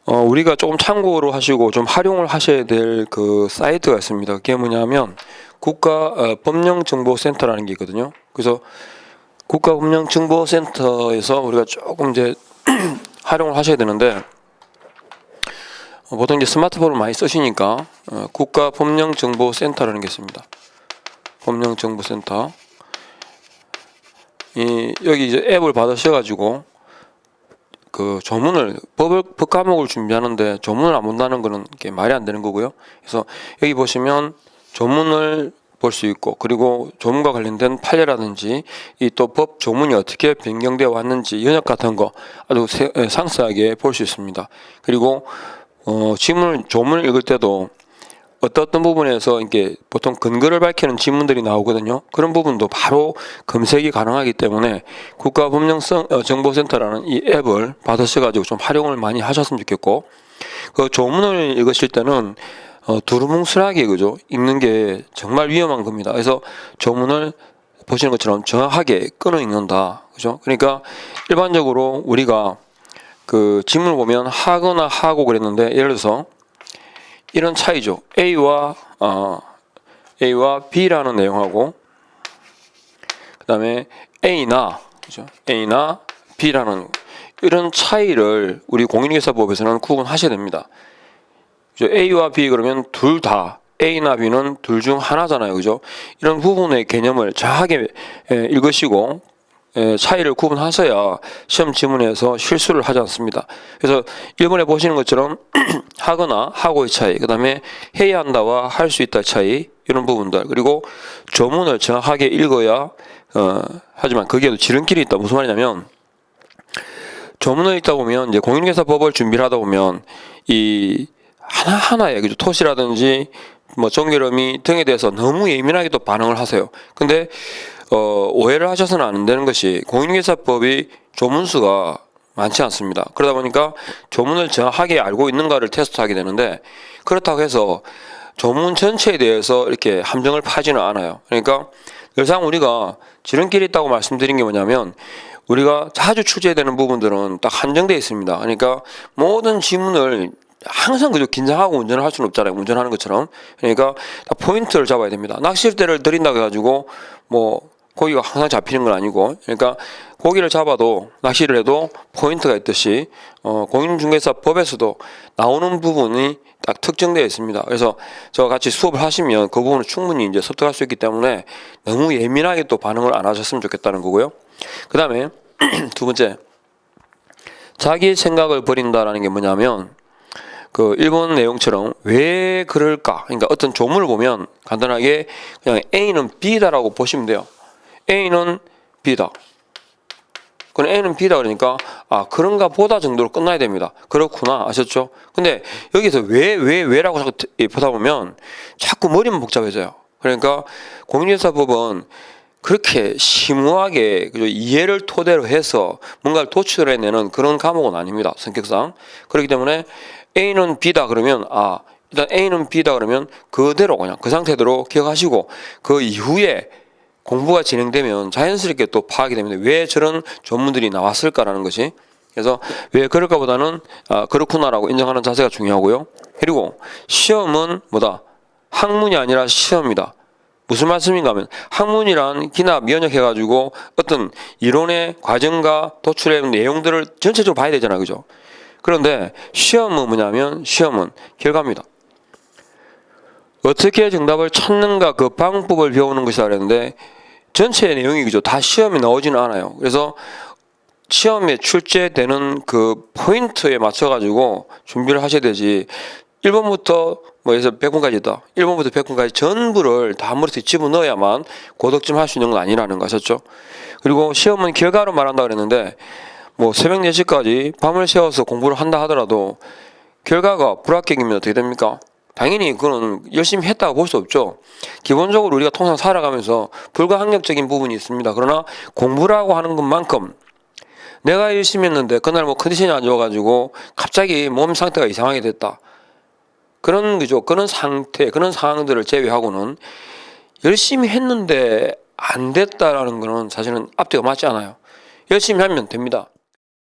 우리가 조금 참고로 하시고 좀 활용을 하셔야 될 그 사이트가 있습니다. 그게 뭐냐면 국가법령정보센터라는 게 있거든요. 그래서 국가법령정보센터에서 우리가 조금 이제 활용을 하셔야 되는데, 보통 이제 스마트폰을 많이 쓰시니까 국가법령정보센터라는 게 있습니다. 법령정보센터. 여기 이제 앱을 받으셔가지고 그 조문을 법 과목을 준비하는데 조문을 안 본다는 거는 이게 말이 안 되는 거고요. 그래서 여기 보시면 조문을 볼 수 있고, 그리고 조문과 관련된 판례라든지 이 또 법 조문이 어떻게 변경되어 왔는지 연역 같은 거 아주 상세하게 볼 수 있습니다. 그리고 조문을 읽을 때도 어떤 부분에서 이게 보통 근거를 밝히는 지문들이 나오거든요. 그런 부분도 바로 검색이 가능하기 때문에 국가법령정보센터라는 이 앱을 받으셔가지고 좀 활용을 많이 하셨으면 좋겠고, 그 조문을 읽으실 때는 두루뭉술하게 그죠 읽는 게 정말 위험한 겁니다. 그래서 조문을 보시는 것처럼 정확하게 끊어 읽는다, 그죠? 그러니까 일반적으로 우리가 그 지문을 보면 하거나 하고 그랬는데, 예를 들어서 이런 차이죠. A와 B라는 내용하고, 그 다음에 A나, 그죠? A나 B라는 이런 차이를 우리 공인중개사법에서는 구분하셔야 됩니다. 그죠? A와 B 그러면 둘 다, A나 B는 둘 중 하나잖아요. 그죠? 이런 부분의 개념을 정확하게 읽으시고 차이를 구분하셔야 시험 지문에서 실수를 하지 않습니다. 그래서 1번에 보시는 것처럼 하거나 하고의 차이, 그 다음에 해야 한다와 할 수 있다의 차이, 이런 부분들, 그리고 조문을 정확하게 읽어야 하지만 거기에도 지름길이 있다. 무슨 말이냐면, 조문을 읽다 보면 이제 공인중개사법을 준비를 하다 보면 이 하나하나에 그죠, 토시라든지 뭐 종결음이 등에 대해서 너무 예민하게 또 반응을 하세요. 근데 오해를 하셔서는 안 되는 것이, 공인중개사법이 조문수가 많지 않습니다. 그러다 보니까 조문을 정확하게 알고 있는가를 테스트하게 되는데, 그렇다고 해서 조문 전체에 대해서 이렇게 함정을 파지는 않아요. 그러니까 늘상 우리가 지름길이 있다고 말씀드린 게 뭐냐면, 우리가 자주 출제되는 부분들은 딱 한정되어 있습니다. 그러니까 모든 지문을 항상 그저 긴장하고 운전을 할 수는 없잖아요. 운전하는 것처럼. 그러니까 포인트를 잡아야 됩니다. 낚싯대를 들인다고 해가지고 뭐 고기가 항상 잡히는 건 아니고, 그러니까 고기를 잡아도 낚시를 해도 포인트가 있듯이 공인중개사법에서도 나오는 부분이 딱 특정되어 있습니다. 그래서 저와 같이 수업을 하시면 그 부분을 충분히 이제 습득할 수 있기 때문에 너무 예민하게 또 반응을 안 하셨으면 좋겠다는 거고요. 그 다음에 두 번째, 자기의 생각을 버린다라는 게 뭐냐면, 그 1번 내용처럼 왜 그럴까? 그러니까 어떤 조문을 보면 간단하게 그냥 A는 B다라고 보시면 돼요. A는 B다. 그럼 A는 B다 그러니까 그런가 보다 정도로 끝나야 됩니다. 그렇구나, 아셨죠? 근데 여기서 왜라고 자꾸 보다 보면 자꾸 머리만 복잡해져요. 그러니까 공인중개사법은 그렇게 심오하게 이해를 토대로 해서 뭔가를 도출해내는 그런 과목은 아닙니다, 성격상. 그렇기 때문에 A는 B다 그러면 일단 A는 B다 그러면 그대로 그냥 그 상태대로 기억하시고, 그 이후에 공부가 진행되면 자연스럽게 또 파악이 됩니다. 왜 저런 조문들이 나왔을까라는 것이. 그래서 왜 그럴까 보다는 그렇구나라고 인정하는 자세가 중요하고요. 그리고 시험은 뭐다? 학문이 아니라 시험이다. 무슨 말씀인가 하면, 학문이란 기납, 면역해가지고 어떤 이론의 과정과 도출의 내용들을 전체적으로 봐야 되잖아요. 그죠? 그런데 시험은 뭐냐면, 시험은 결과입니다. 어떻게 정답을 찾는가, 그 방법을 배우는 것이라 그랬는데, 전체 내용이 그죠, 다 시험에 나오지는 않아요. 그래서 시험에 출제되는 그 포인트에 맞춰가지고 준비를 하셔야 되지, 1번부터 해서 100번까지 있다, 1번부터 100번까지 전부를 다 머릿속에 집어넣어야만 고득점 할 수 있는 건 아니라는 거 아셨죠? 그리고 시험은 결과로 말한다 그랬는데, 새벽 4시까지 밤을 새워서 공부를 한다 하더라도 결과가 불합격이면 어떻게 됩니까? 당연히 그거는 열심히 했다고 볼 수 없죠. 기본적으로 우리가 통상 살아가면서 불가항력적인 부분이 있습니다. 그러나 공부라고 하는 것만큼 내가 열심히 했는데 그날 컨디션이 안 좋아가지고 갑자기 몸 상태가 이상하게 됐다, 그런 상태, 그런 상황들을 제외하고는 열심히 했는데 안 됐다라는 거는 사실은 앞뒤가 맞지 않아요. 열심히 하면 됩니다.